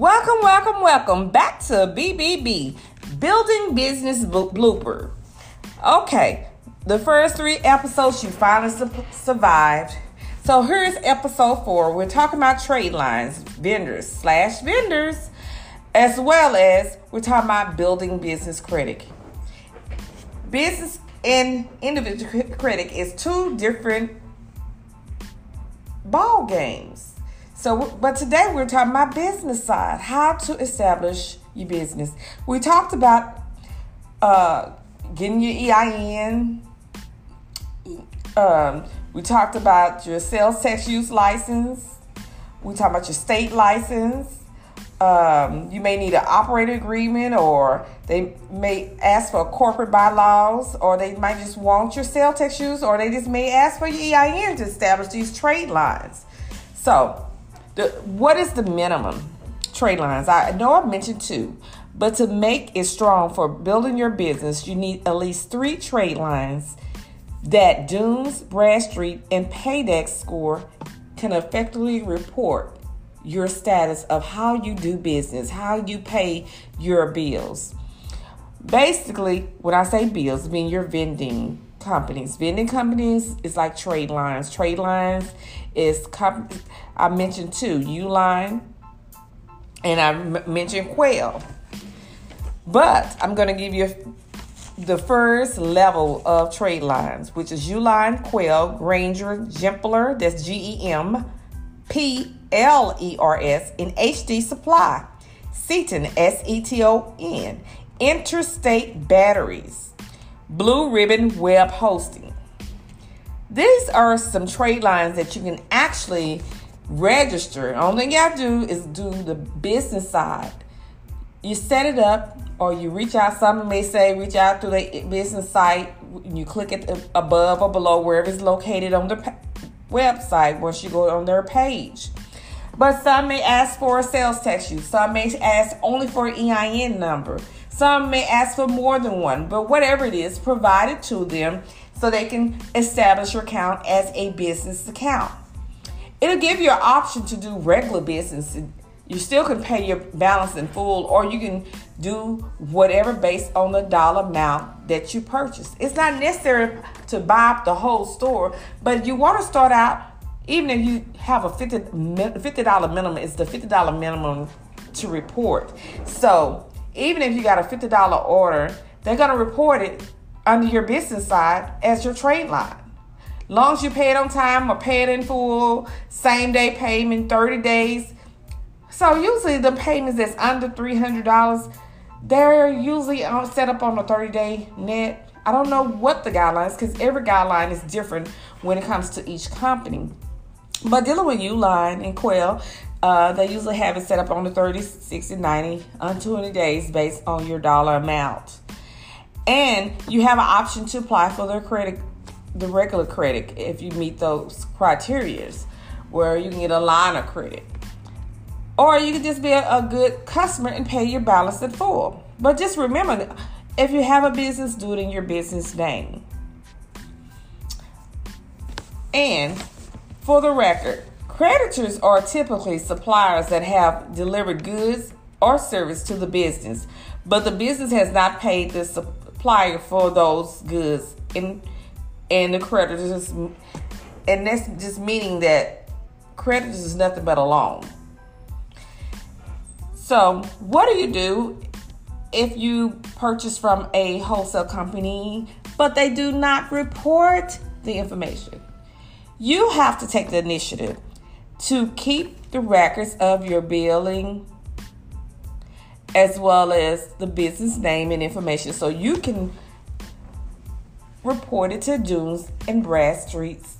Welcome back to BBB, Building Business Blooper. Okay, the first 3 episodes you finally survived. So here's episode 4. We're talking about trade lines, vendors, as well as we're talking about building business credit. Business and individual credit is 2 different ball games. But today we're talking about business side, how to establish your business. We talked about getting your EIN. We talked about your sales tax use license. We talked about your state license. You may need an operator agreement, or they may ask for corporate bylaws, or they might just want your sales tax use, or they just may ask for your EIN to establish these trade lines. So, what is the minimum trade lines? I know I've mentioned 2, but to make it strong for building your business, you need at least 3 trade lines that Dunes, Bradstreet, and Paydex score can effectively report your status of how you do business, how you pay your bills. Basically, when I say bills, I mean your vending companies. Vending companies is like trade lines. Trade lines is I mentioned 2, Uline, and I mentioned Quail. But I'm going to give you the first level of trade lines, which is Uline, Quail, Granger, Gempler, that's GEMPLERS, and HD Supply, Seton, SETON, Interstate Batteries, Blue Ribbon Web Hosting. These are some trade lines that you can actually register. Only thing you have to do is do the business side. You set it up, or you reach out. Some may say reach out through the business site. You click it above or below, wherever it's located on the website once you go on their page. But some may ask for a sales tax use. Some may ask only for an EIN number. Some may ask for more than one. But whatever it is, provide it to them so they can establish your account as a business account. It'll give you an option to do regular business. You still can pay your balance in full, or you can do whatever based on the dollar amount that you purchased. It's not necessary to buy up the whole store, but you want to start out, even if you have a $50 minimum, it's the $50 minimum to report. So even if you got a $50 order, they're going to report it under your business side as your trade line. Long as you pay it on time or pay it in full, same day payment, 30 days. So usually the payments that's under $300, they're usually set up on a 30-day net. I don't know what the guidelines, because every guideline is different when it comes to each company. But dealing with Uline and Quail, they usually have it set up on the 30, 60, 90, 120 days based on your dollar amount. And you have an option to apply for their credit, the regular credit, if you meet those criteria, where you can get a line of credit. Or you can just be a good customer and pay your balance in full. But just remember, if you have a business, do it in your business name. And for the record, creditors are typically suppliers that have delivered goods or service to the business, but the business has not paid the supplier for those goods, and the creditors, and that's just meaning that creditors is nothing but a loan. So what do if you purchase from a wholesale company, but they do not report the information? You have to take the initiative to keep the records of your billing, as well as the business name and information, so you can report it to Dunes and Bradstreet's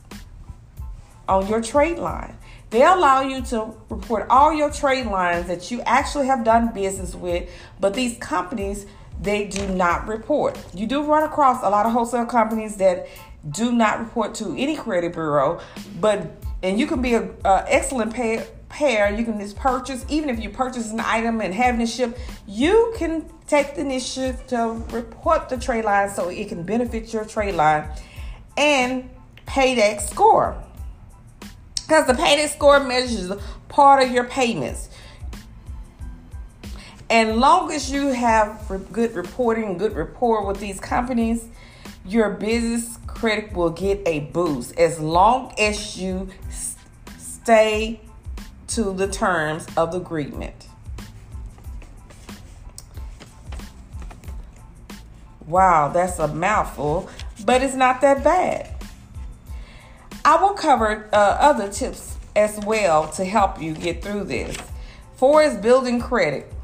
on your trade line. They allow you to report all your trade lines that you actually have done business with, but these companies, they do not report. You do run across a lot of wholesale companies that do not report to any credit bureau, and you can be an excellent payer. You can just purchase, even if you purchase an item and having it shipped, you can take the initiative to report the trade line so it can benefit your trade line and Paydex score. Because the Paydex score measures part of your payments. And long as you have good reporting and good rapport with these companies, your business credit will get a boost as long as you stay to the terms of the agreement. Wow, that's a mouthful, but it's not that bad. I will cover other tips as well to help you get through this. 4 is building credit.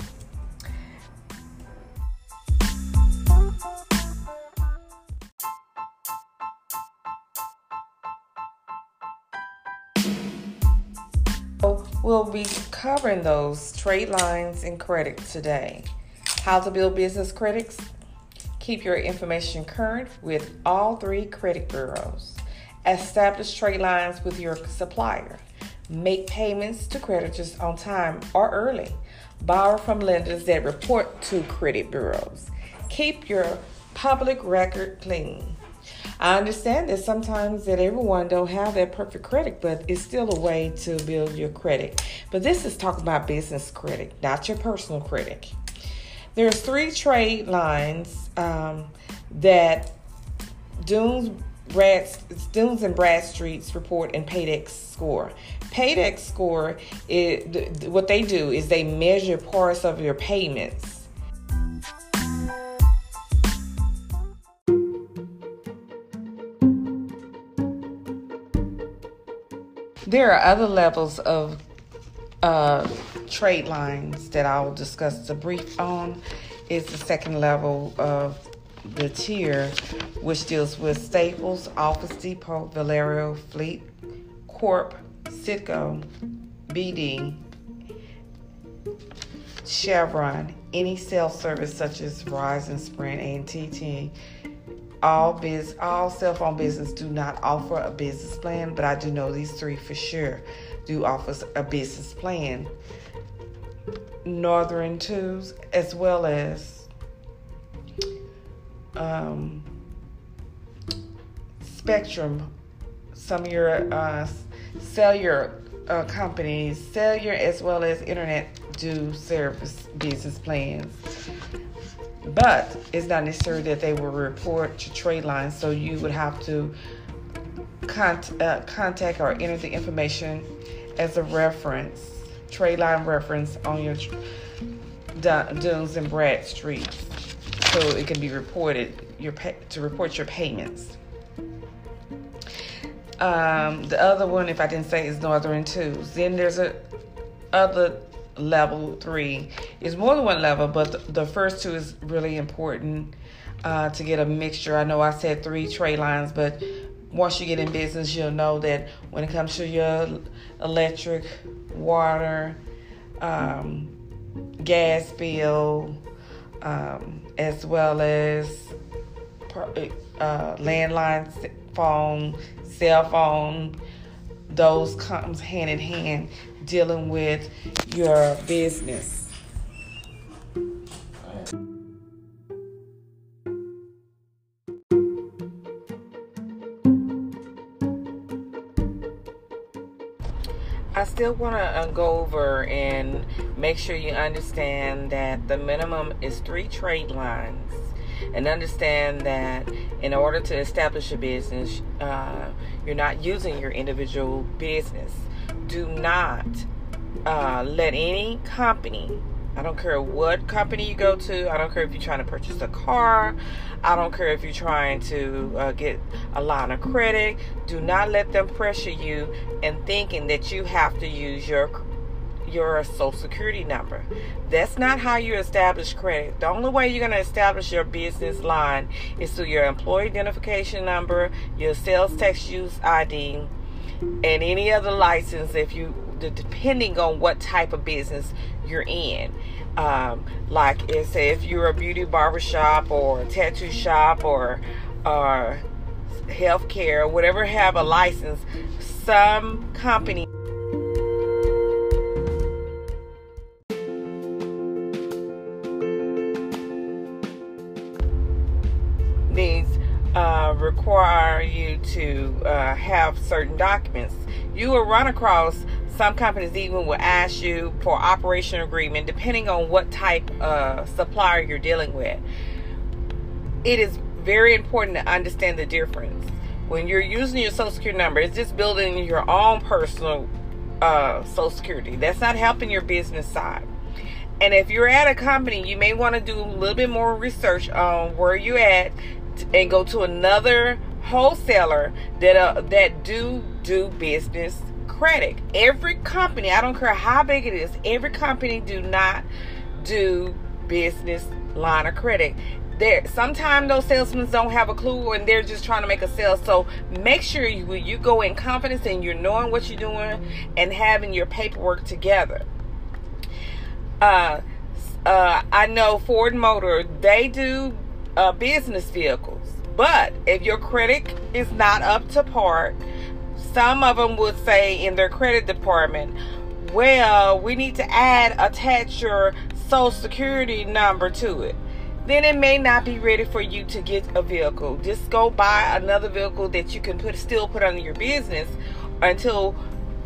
We'll be covering those trade lines and credit today. How to build business credits. Keep your information current with all 3 credit bureaus. Establish trade lines with your supplier. Make payments to creditors on time or early. Borrow from lenders that report to credit bureaus. Keep your public record clean. I understand that sometimes that everyone don't have that perfect credit, but it's still a way to build your credit. But this is talking about business credit, not your personal credit. There's 3 trade lines that Dunes and Bradstreet's report and Paydex score. Paydex score, what they do is they measure parts of your payments. There are other levels of trade lines that I will discuss the brief on. It's the second level of the tier, which deals with Staples, Office Depot, Valerio, Fleet Corp, Citgo, BD, Chevron, any cell service such as Verizon, Sprint, AT&T. All cell phone business do not offer a business plan, but I do know these 3 for sure do offer a business plan. Northern Tubes, as well as Spectrum. Some of your cellular companies, cellular as well as internet, do service business plans. But it's not necessary that they will report to trade lines, so you would have to contact or enter the information as a reference, trade line reference on your Dunes and Bradstreet, so it can be reported to report your payments. The other one, if I didn't say, is Northern Tubes. Then there's other level 3. Is more than one level, but the first 2 is really important to get a mixture. I know I said 3 trade lines, but once you get in business, you'll know that when it comes to your electric, water, gas bill, as well as landline phone, cell phone, those comes hand in hand dealing with your business. I still want to go over and make sure you understand that the minimum is 3 trade lines, and understand that in order to establish a business, you're not using your individual business. Do not let any company, I don't care what company you go to, I don't care if you're trying to purchase a car, I don't care if you're trying to get a line of credit, do not let them pressure you in thinking that you have to use your social security number. That's not how you establish credit. The only way you're going to establish your business line is through your employee identification number, your sales tax use ID, and any other license depending on what type of business you're in. Like if you're a beauty barber shop or a tattoo shop or healthcare, whatever have a license, some companies require you to have certain documents. You will run across some companies even will ask you for operation agreement, depending on what type of supplier you're dealing with. It is very important to understand the difference. When you're using your Social Security number, it's just building your own personal Social Security. That's not helping your business side. And if you're at a company, you may want to do a little bit more research on where you're at and go to another wholesaler that do business credit. Every company, I don't care how big it is, every company do not do business line of credit. Sometimes those salesmen don't have a clue and they're just trying to make a sale. So make sure you go in confidence and you're knowing what you're doing and having your paperwork together. I know Ford Motor, they do business vehicles, but if your credit is not up to par, some of them would say in their credit department, well, we need to attach your Social Security number to it. Then it may not be ready for you to get a vehicle. Just go buy another vehicle that you can still put under your business until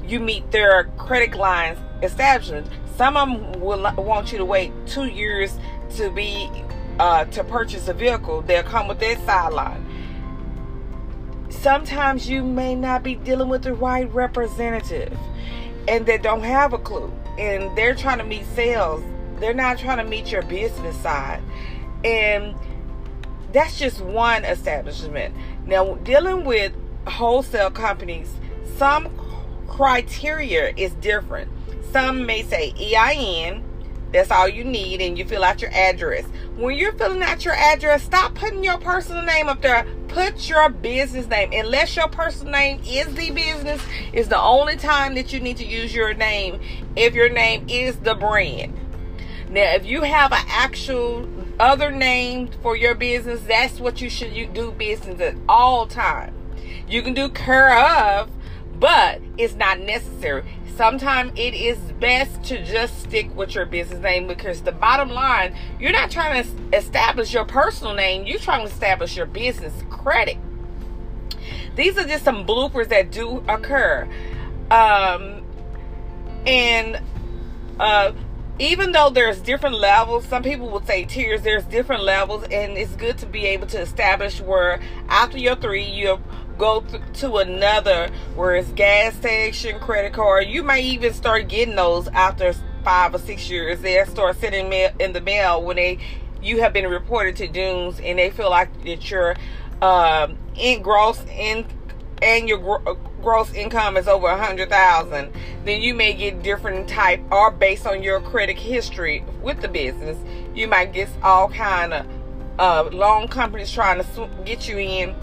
you meet their credit lines establishment. Some of them will want you to wait 2 years to purchase a vehicle. They'll come with that sideline. Sometimes you may not be dealing with the right representative and they don't have a clue, and they're trying to meet sales. They're not trying to meet your business side. And that's just one establishment. Now, dealing with wholesale companies, some criteria is different. Some may say EIN, that's all you need, and you fill out your address. When you're filling out your address, stop putting your personal name up there. Put your business name. Unless your personal name is the business, is the only time that you need to use your name if your name is the brand. Now, if you have an actual other name for your business, that's what you should do business at all times. You can do care of, but it's not necessary. Sometimes it is best to just stick with your business name, because the bottom line, you're not trying to establish your personal name, you're trying to establish your business credit. These are just some bloopers that do occur. Even though there's different levels, some people would say tiers, there's different levels, and it's good to be able to establish where after your 3, you go to another, where it's gas station, credit card. You might even start getting those after 5 or 6 years. They'll start sending in the mail when you have been reported to Dunes, and they feel like that your gross income is over 100,000. Then you may get different type, or based on your credit history with the business, you might get all kind of loan companies trying to get you in.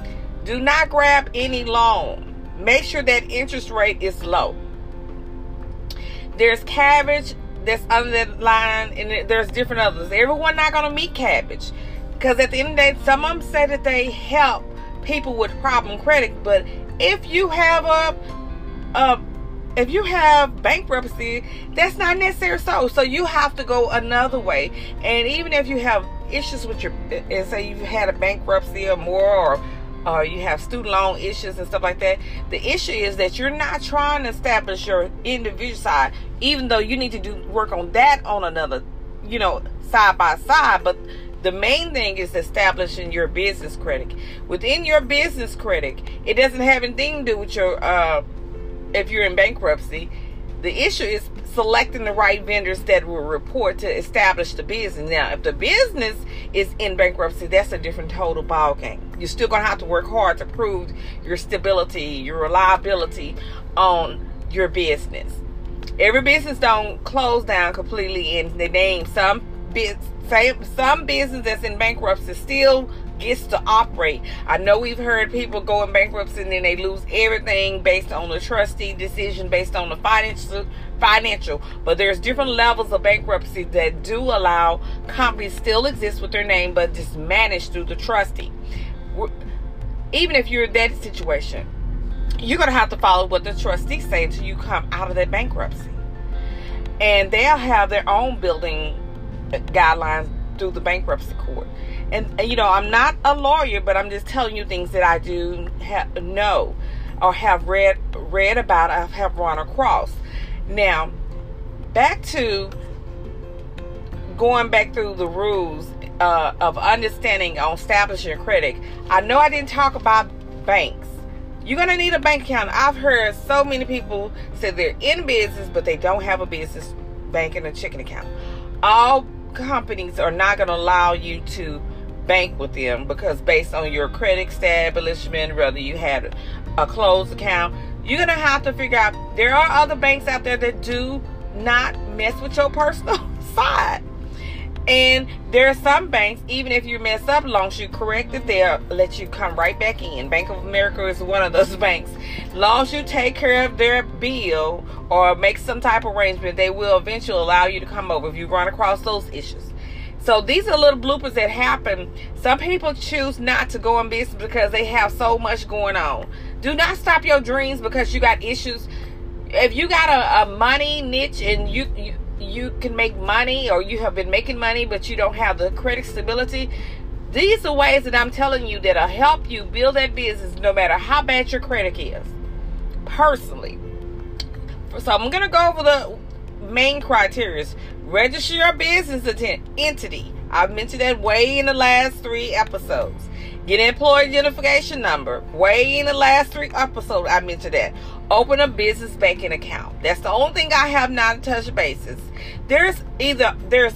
Do not grab any loan. Make sure that interest rate is low. There's cabbage that's under that line, and there's different others. Everyone not going to meet cabbage, because at the end of the day, some of them say that they help people with problem credit, but if you have bankruptcy, that's not necessary. So you have to go another way. And even if you have issues with and say you've had a bankruptcy or more, or you have student loan issues and stuff like that, the issue is that you're not trying to establish your individual side, even though you need to do work on that on another, side by side. But the main thing is establishing your business credit. Within your business credit, it doesn't have anything to do with your if you're in bankruptcy. The issue is selecting the right vendors that will report to establish the business. Now, if the business is in bankruptcy, that's a different total ballgame. You're still going to have to work hard to prove your stability, your reliability on your business. Every business don't close down completely in the name. Some business that's in bankruptcy still gets to operate. I know we've heard people go in bankruptcy and then they lose everything based on the trustee decision, based on the financial. But there's different levels of bankruptcy that do allow companies still exist with their name, but just managed through the trustee. Even if you're in that situation, you're going to have to follow what the trustees say until you come out of that bankruptcy. And they'll have their own building guidelines through the bankruptcy court. And I'm not a lawyer, but I'm just telling you things that I do know or have read about, I have run across. Now, back to going back through the rules of understanding on establishing credit. I know I didn't talk about banks. You're going to need a bank account. I've heard so many people say they're in business, but they don't have a business bank and a checking account. All companies are not going to allow you to bank with them because based on your credit establishment, whether you had a closed account, you're going to have to figure out there are other banks out there that do not mess with your personal side. And there are some banks, even if you mess up, as long as you correct it, they'll let you come right back in. Bank of America is one of those banks. As long as you take care of their bill or make some type of arrangement, they will eventually allow you to come over if you run across those issues. So these are little bloopers that happen. Some people choose not to go in business because they have so much going on. Do not stop your dreams because you got issues. If you got a money niche and you can make money, or you have been making money but you don't have the credit stability, these are ways that I'm telling you that'll help you build that business no matter how bad your credit is. Personally, so I'm going to go over the main criteria. Register your business entity. I've mentioned that way in the last 3 episodes. Get an employee identification number. Way in the last 3 episodes, I mentioned that. Open a business banking account. That's the only thing I have not touched bases. There's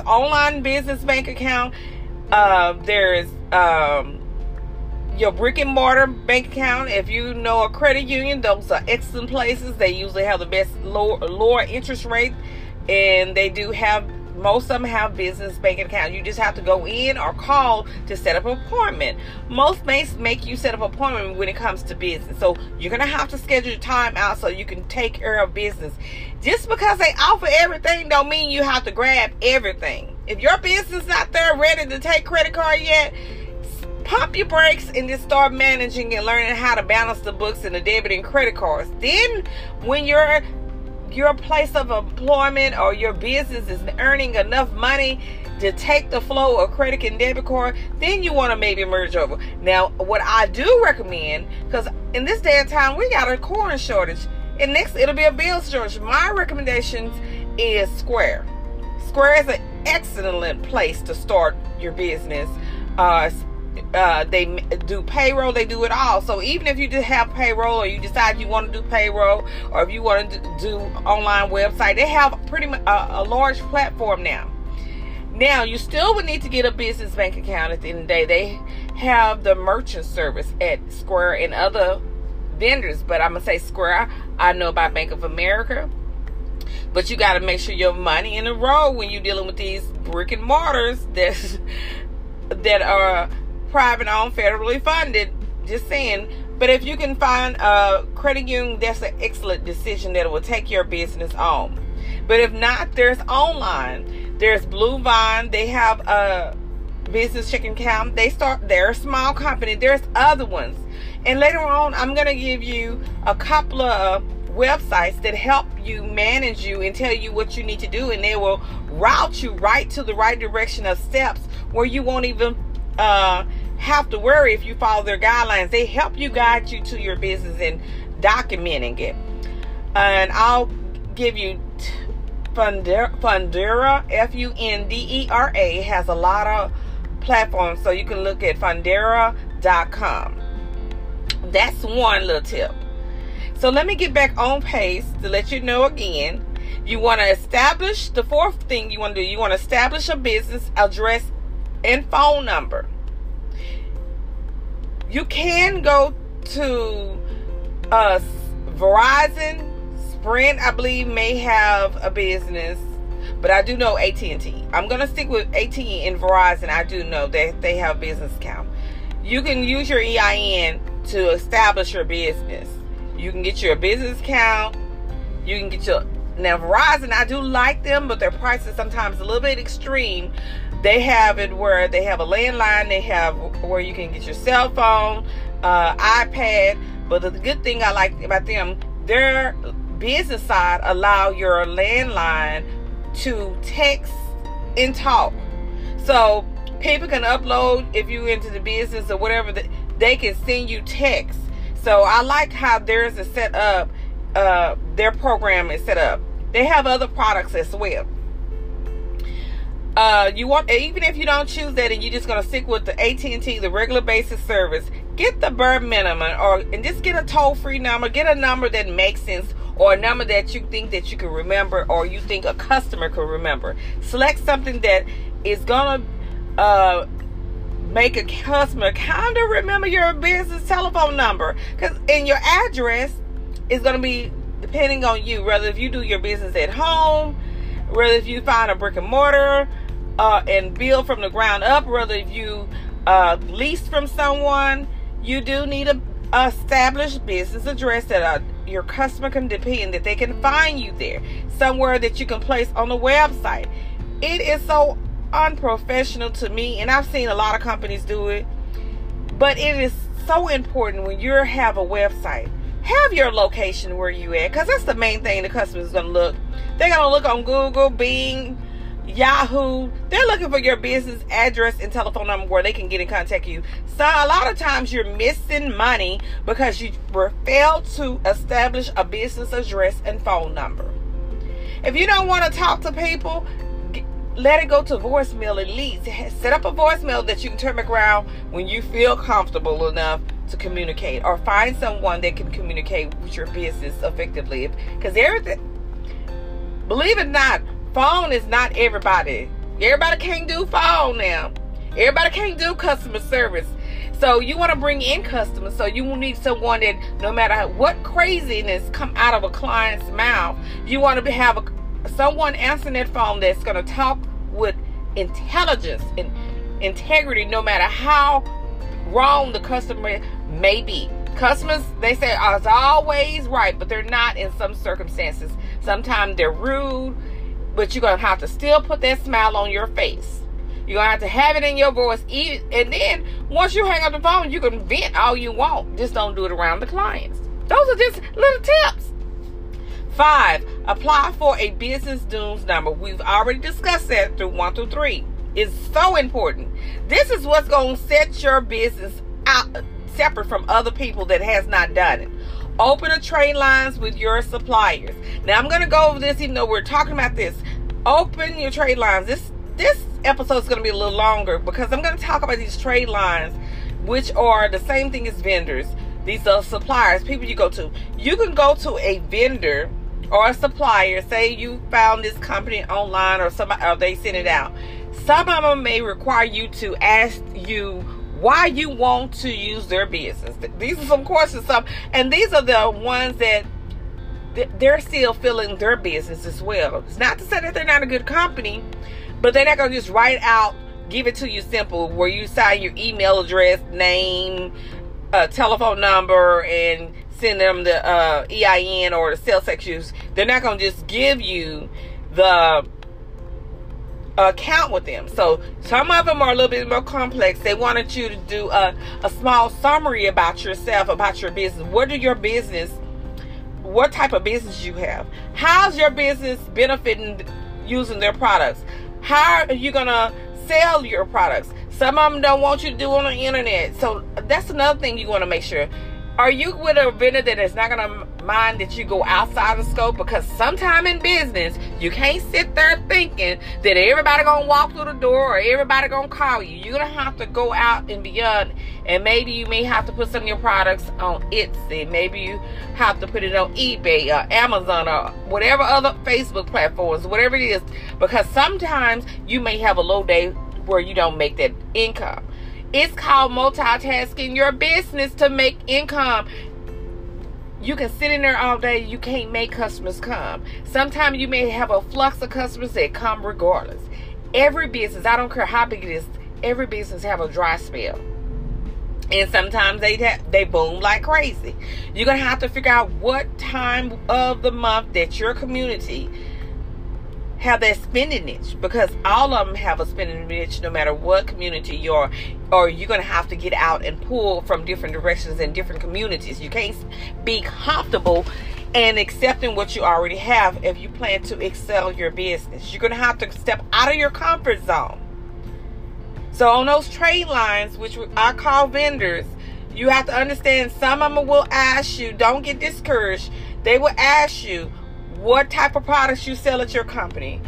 online business bank account. There's your brick and mortar bank account. If you know a credit union, those are excellent places. They usually have the best lower interest rate, and they do have, most of them have business banking account. You just have to go in or call to set up an appointment. Most banks make you set up an appointment when it comes to business. So you're going to have to schedule time out so you can take care of business. Just because they offer everything don't mean you have to grab everything. If your business not there ready to take credit card yet, pump your brakes and just start managing and learning how to balance the books and the debit and credit cards. Then when your place of employment or your business is earning enough money to take the flow of credit and debit card, then you want to maybe merge over. Now, what I do recommend, because in this day and time, we got a corn shortage, and next it'll be a bill shortage. My recommendations is Square. Square is an excellent place to start your business. They do payroll, they do it all. So even if you just have payroll, or you decide you want to do payroll, or if you want to do online website, they have pretty much a large platform now. Now, you still would need to get a business bank account at the end of the day. They have the merchant service at Square and other vendors, but I'm going to say Square. I know about Bank of America. But you got to make sure your money in a row when you're dealing with these brick and mortars that are private owned, federally funded. Just saying. But if you can find a credit union, that's an excellent decision that will take your business on. But if not, there's online. There's Blue Vine. They have a business checking account. They're a small company. There's other ones. And later on, I'm going to give you a couple of websites that help you manage you and tell you what you need to do, and they will route you right to the right direction of steps where you won't even have to worry if you follow their guidelines. They help you guide you to your business and documenting it. And I'll give you Fundera, Fundera, has a lot of platforms, so you can look at Fundera.com. That's one little tip. So let me get back on pace to let you know again. You want to establish, the fourth thing you want to do, you want to establish a business address and phone number. You can go to Verizon. Sprint, I believe, may have a business, but I do know AT&T. I'm going to stick with AT&T and Verizon. I do know that they have a business account. You can use your EIN to establish your business. You can get your business account. You can get your... Now, Verizon, I do like them, but their price is sometimes a little bit extreme. They have it where they have a landline. They have where you can get your cell phone, iPad. But the good thing I like about them, their business side allow your landline to text and talk. So people can upload, if you're into the business or whatever, they can send you text. So I like how theirs is set up. Their program is set up. They have other products as well. You want, even if you don't choose that and you're just gonna stick with the AT&T, the regular basic service, get the bare minimum, and just get a toll-free number. Get a number that makes sense, or a number that you think that you can remember, or you think a customer can remember. Select something that is gonna make a customer kind of remember your business telephone number, and your address is gonna be depending on you. Whether if you do your business at home, whether if you find a brick and mortar and build from the ground up, whether if you lease from someone, you do need a established business address that your customer can depend, that they can find you there, somewhere that you can place on the website. It is so unprofessional to me, and I've seen a lot of companies do it, but it is so important when you have a website. Have your location where you at, because that's the main thing the customer is going to look. They're going to look on Google, Bing, Yahoo. They're looking for your business address and telephone number where they can get in contact with you. So a lot of times you're missing money because you failed to establish a business address and phone number. If you don't want to talk to people, let it go to voicemail at least. Set up a voicemail that you can turn back around when you feel comfortable enough to communicate, or find someone that can communicate with your business effectively. Because believe it or not, phone is not everybody. Everybody can't do phone now. Everybody can't do customer service. So you want to bring in customers. So you will need someone that, no matter what craziness come out of a client's mouth, you want to have someone answering that phone that's going to talk with intelligence and integrity, no matter how wrong the customer may be. Customers, they say, are always right, but they're not in some circumstances. Sometimes they're rude, but you're going to have to still put that smile on your face. You're going to have it in your voice. And then once you hang up the phone, you can vent all you want. Just don't do it around the clients. Those are just little tips. 5, apply for a business dues number. We've already discussed that through 1 through 3. It's so important. This is what's going to set your business out separate from other people that has not done it. Open a trade lines with your suppliers. Now I'm going to go over this, even though we're talking about this. Open your trade lines. This episode is going to be a little longer because I'm going to talk about these trade lines, which are the same thing as vendors. These are suppliers, people you go to. You can go to a vendor or a supplier. Say you found this company online, or they send it out. Some of them may require you to ask you why you want to use their business. These are some questions, and these are the ones that they're still filling their business as well. It's not to say that they're not a good company, but they're not going to just write out, give it to you simple, where you sign your email address, name, telephone number, and send them the EIN or the sales tax use. They're not going to just give you the account with them. So some of them are a little bit more complex. They wanted you to do a small summary about yourself, about your business. What type of business you have? How's your business benefiting using their products? How are you gonna sell your products? Some of them don't want you to do on the internet. So that's another thing you want to make sure. Are you with a vendor that is not going to mind that you go outside the scope? Because sometime in business, you can't sit there thinking that everybody going to walk through the door or everybody going to call you. You're going to have to go out and beyond. And maybe you may have to put some of your products on Etsy. Maybe you have to put it on eBay or Amazon or whatever other Facebook platforms, whatever it is. Because sometimes you may have a low day where you don't make that income. It's called multitasking your business to make income. You can sit in there all day. You can't make customers come. Sometimes you may have a flux of customers that come regardless. Every business, I don't care how big it is, every business have a dry spell. And sometimes they boom like crazy. You're going to have to figure out what time of the month that your community have that spending niche, because all of them have a spending niche no matter what community you're, or you're going to have to get out and pull from different directions in different communities. You can't be comfortable and accepting what you already have if you plan to excel your business. You're going to have to step out of your comfort zone. So on those trade lines, which I call vendors, you have to understand some of them will ask you, don't get discouraged. They will ask you, what type of products you sell at your company,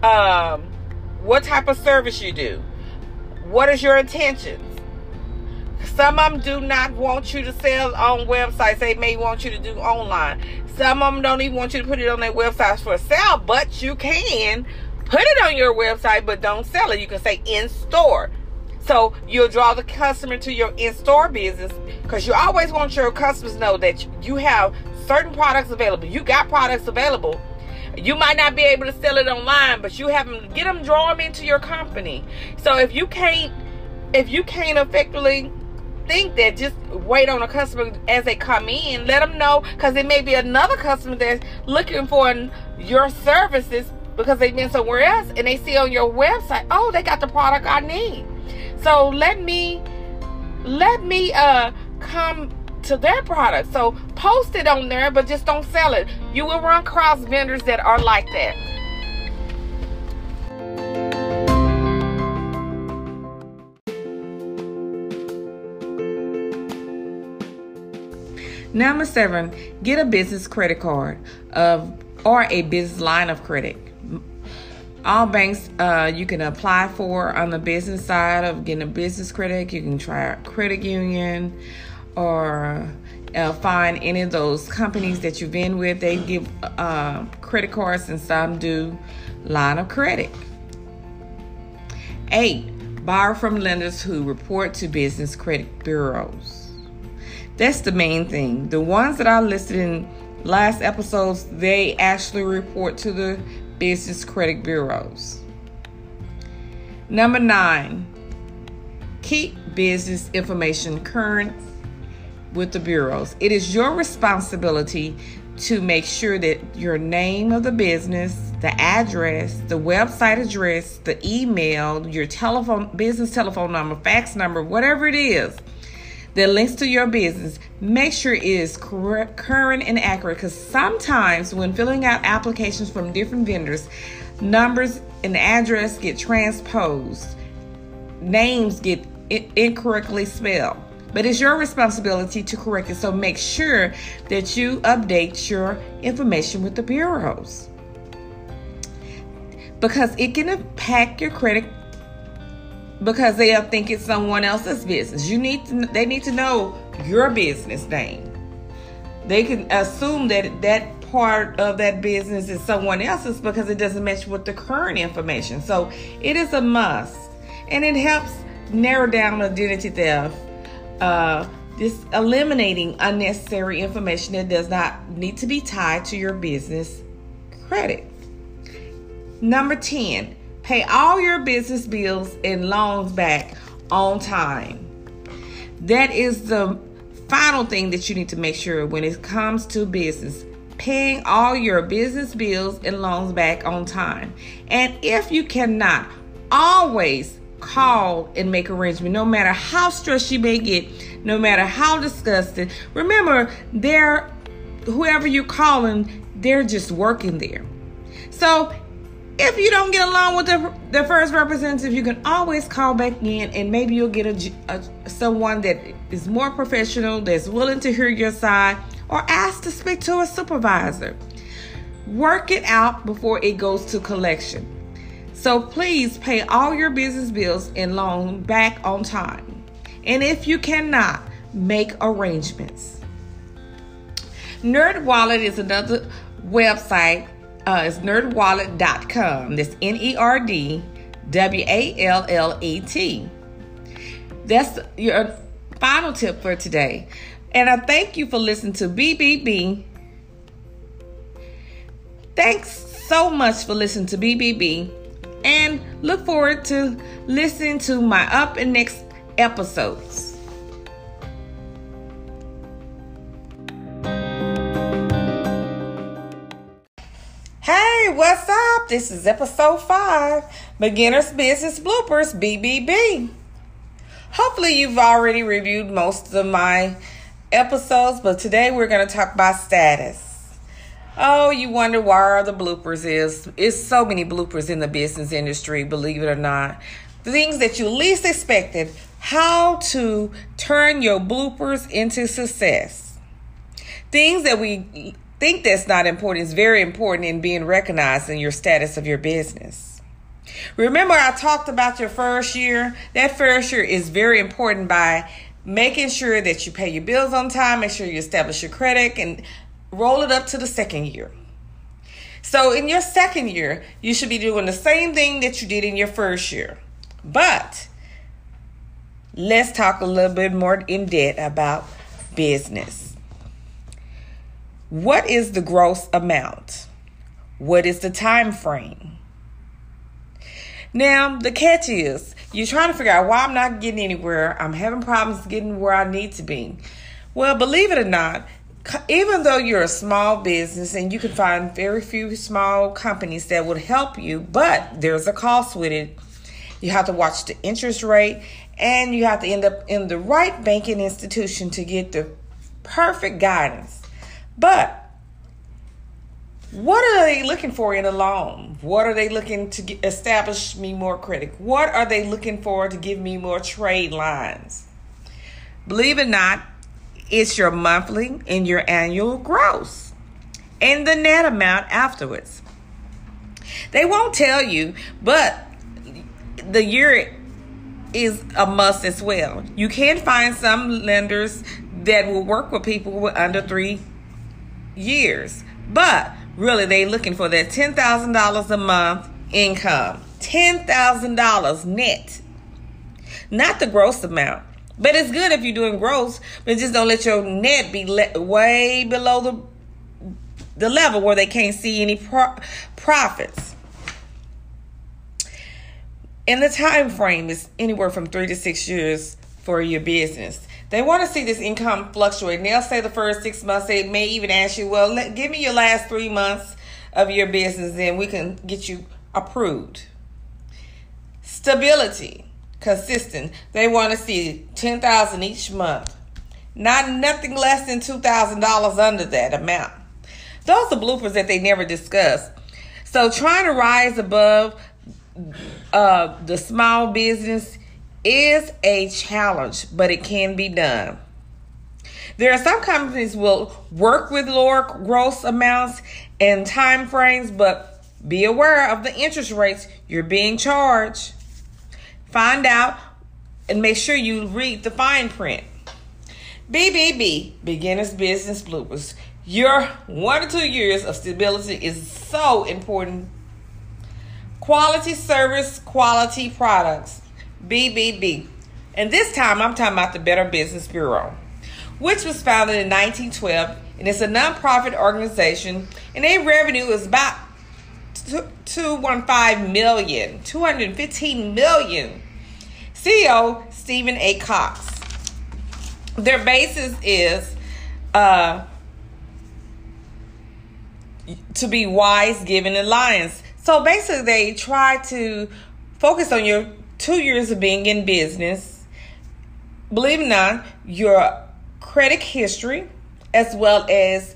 what type of service you do, what is your intentions. Some of them do not want you to sell on websites. They may want you to do online. Some of them don't even want you to put it on their websites for sale, but you can put it on your website, but don't sell it. You can say in store. So you'll draw the customer to your in-store business, because you always want your customers to know that you have certain products available. You got products available. You might not be able to sell it online, but you have them, get them, draw them into your company. So if you can't effectively think that, just wait on a customer as they come in. Let them know, because it may be another customer that's looking for your services because they've been somewhere else and they see on your website, oh, they got the product I need. So let me come to their product. So post it on there, but just don't sell it. You will run across vendors that are like that. Number 7, get a business credit card or a business line of credit. All banks you can apply for on the business side of getting a business credit. You can try a credit union or find any of those companies that you've been with. They give credit cards, and some do line of credit. 8, borrow from lenders who report to business credit bureaus. That's the main thing. The ones that I listed in last episodes, they actually report to the business credit bureaus. Number 9, keep business information current with the bureaus. It is your responsibility to make sure that your name of the business, the address, the website address, the email, your business telephone number, fax number, whatever it is that links to your business, make sure it is current and accurate, because sometimes when filling out applications from different vendors, numbers and address get transposed, names get incorrectly spelled. But it's your responsibility to correct it, so make sure that you update your information with the bureaus, because it can impact your credit, because they'll think it's someone else's business. They need to know your business name. They can assume that that part of that business is someone else's because it doesn't match with the current information. So it is a must, and it helps narrow down identity theft. Just eliminating unnecessary information that does not need to be tied to your business credit. Number 10. Pay all your business bills and loans back on time. That is the final thing that you need to make sure when it comes to business. Paying all your business bills and loans back on time. And if you cannot, always call and make arrangements, no matter how stressed you may get, no matter how disgusted. Remember, whoever you're calling, they're just working there. So if you don't get along with the first representative, you can always call back in, and maybe you'll get someone that is more professional, that's willing to hear your side, or ask to speak to a supervisor. Work it out before it goes to collection. So please pay all your business bills and loan back on time. And if you cannot, make arrangements. NerdWallet is another website. It's nerdwallet.com. That's NERDWALLET. That's your final tip for today. And I thank you for listening to BBB. Thanks so much for listening to BBB. And look forward to listening to my up and next episodes. Hey, what's up? This is episode 5, Beginner's Business Bloopers, BBB. Hopefully you've already reviewed most of my episodes, but today we're going to talk about status. Oh, you wonder where the bloopers is. It's so many bloopers in the business industry, believe it or not. Things that you least expected, how to turn your bloopers into success. Things that we think that's not important. It's very important in being recognized in your status of your business. Remember, I talked about your first year. That first year is very important by making sure that you pay your bills on time, make sure you establish your credit, and roll it up to the second year. So in your second year, you should be doing the same thing that you did in your first year. But let's talk a little bit more in depth about business. What is the gross amount? What is the time frame? Now, the catch is, you're trying to figure out why I'm not getting anywhere. I'm having problems getting where I need to be. Well, believe it or not, even though you're a small business and you can find very few small companies that would help you, but there's a cost with it. You have to watch the interest rate, and you have to end up in the right banking institution to get the perfect guidance. But what are they looking for in a loan? What are they looking to establish me more credit? What are they looking for to give me more trade lines? Believe it or not, it's your monthly and your annual gross and the net amount afterwards. They won't tell you, but the year is a must as well. You can find some lenders that will work with people with under 3 years, but really they looking for that $10,000 a month income. $10,000 net, not the gross amount. But it's good if you're doing gross, but just don't let your net be way below the level where they can't see any profits. And the time frame is anywhere from 3 to 6 years for your business. They want to see this income fluctuate. And they'll say the first 6 months. They may even ask you, well, give me your last 3 months of your business and we can get you approved. Stability, consistent. They want to see $10,000 each month. Nothing less than $2,000 under that amount. Those are bloopers that they never discuss. So trying to rise above the small business is a challenge, but it can be done. There are some companies will work with lower gross amounts and time frames, but be aware of the interest rates you're being charged. Find out and make sure you read the fine print. BBB, Beginner's Business Bloopers. Your 1 to 2 years of stability is so important. Quality service, quality products. BBB. And this time I'm talking about the Better Business Bureau, which was founded in 1912, and it's a nonprofit organization, and their revenue is about $215 million. CEO Stephen A. Cox. Their basis is to be wise, giving, and alliance. So basically, they try to focus on your 2 years of being in business. Believe it or not, your credit history, as well as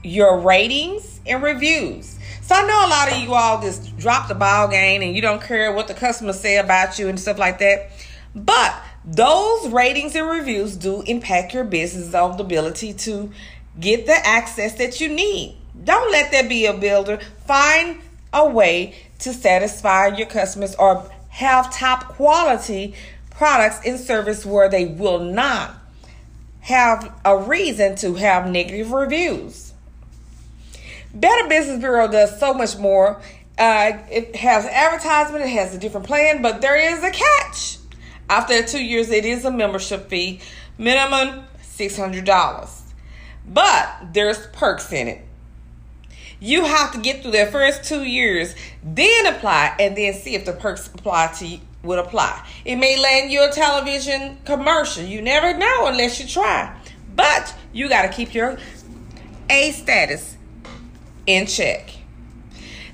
your ratings and reviews. So I know a lot of you all just drop the ball game and you don't care what the customers say about you and stuff like that. But those ratings and reviews do impact your business on the ability to get the access that you need. Don't let that be a builder. Find a way to satisfy your customers or have top quality products and service where they will not have a reason to have negative reviews. Better Business Bureau does so much more. It has advertisement, it has a different plan, but there is a catch. After 2 years, it is a membership fee, minimum $600. But there's perks in it. You have to get through that first 2 years, then apply, and then see if the perks would apply. It may land you a television commercial. You never know unless you try. But you got to keep your A status in check.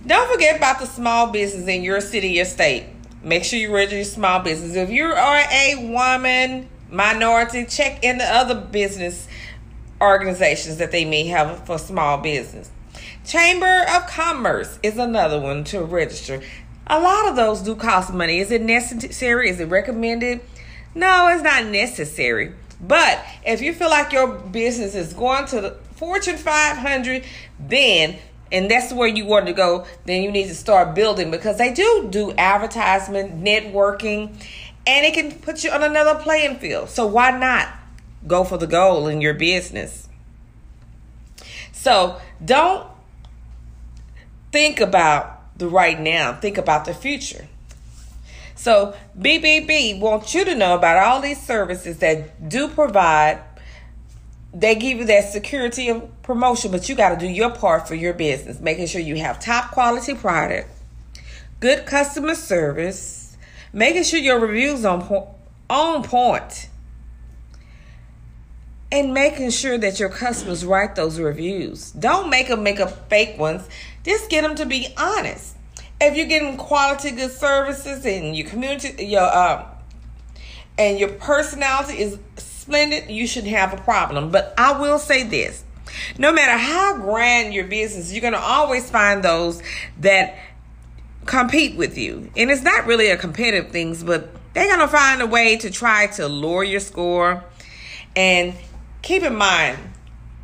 Don't forget about the small business in your city or state. Make sure you register your small business. If you are a woman, minority, check in the other business organizations that they may have for small business. Chamber of Commerce is another one to register. A lot of those do cost money. Is it necessary? Is it recommended? No, it's not necessary. But if you feel like your business is going Fortune 500, then, and that's where you want to go, then you need to start building, because they do advertisement, networking, and it can put you on another playing field. So why not go for the goal in your business? So don't think about the right now. Think about the future. So BBB wants you to know about all these services that do provide. They give you that security of promotion, but you got to do your part for your business, making sure you have top quality product, good customer service, making sure your reviews on point, and making sure that your customers write those reviews. Don't make them make up fake ones. Just get them to be honest. If you're getting quality good services and your community, and your personality is splendid, you shouldn't have a problem. But I will say this: no matter how grand your business, you're going to always find those that compete with you. And it's not really a competitive thing, but they're going to find a way to try to lower your score. And keep in mind,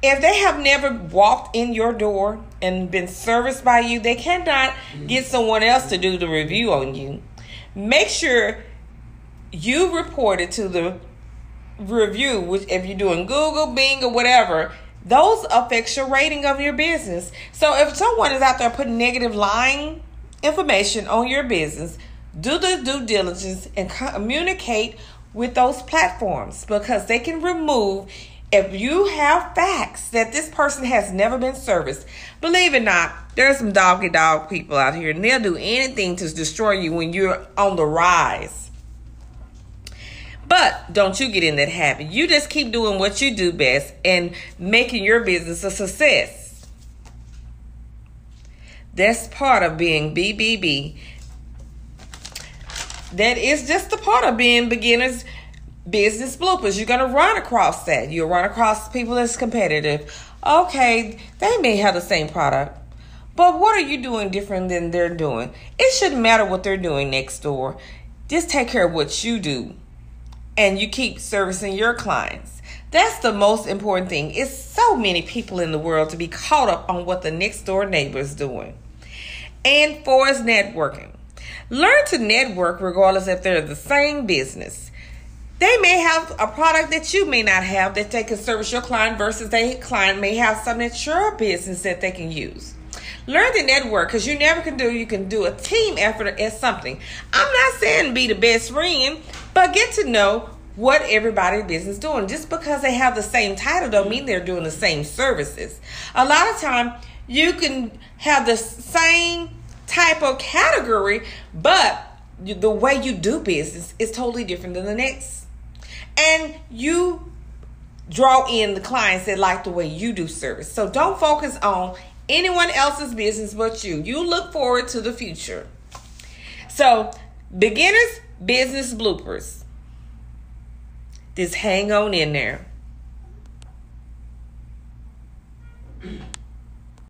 if they have never walked in your door and been serviced by you, they cannot get someone else to do the review on you. Make sure you report it to the review, which if you're doing Google, Bing, or whatever, those affect your rating of your business. So if someone is out there putting negative lying information on your business, do the due diligence and communicate with those platforms, because they can remove. If you have facts that this person has never been serviced, believe it or not, there are some dog people out here, and they'll do anything to destroy you when you're on the rise. But don't you get in that habit. You just keep doing what you do best and making your business a success. That's part of being BBB. That is just a part of being beginners business bloopers. You're going to run across that. You'll run across people that's competitive. Okay, they may have the same product, but what are you doing different than they're doing? It shouldn't matter what they're doing next door. Just take care of what you do, and you keep servicing your clients. That's the most important thing. It's so many people in the world to be caught up on what the next door neighbor is doing. And for is networking. Learn to network regardless if they're the same business. They may have a product that you may not have that they can service your client, versus their client may have something at your business that they can use. Learn to network, because you can do a team effort at something. I'm not saying be the best friend, but get to know what everybody's business is doing. Just because they have the same title don't mean they're doing the same services. A lot of time you can have the same type of category, but the way you do business is totally different than the next. And you draw in the clients that like the way you do service. So don't focus on anyone else's business but you. You look forward to the future. So, beginners business bloopers. Just hang on in there.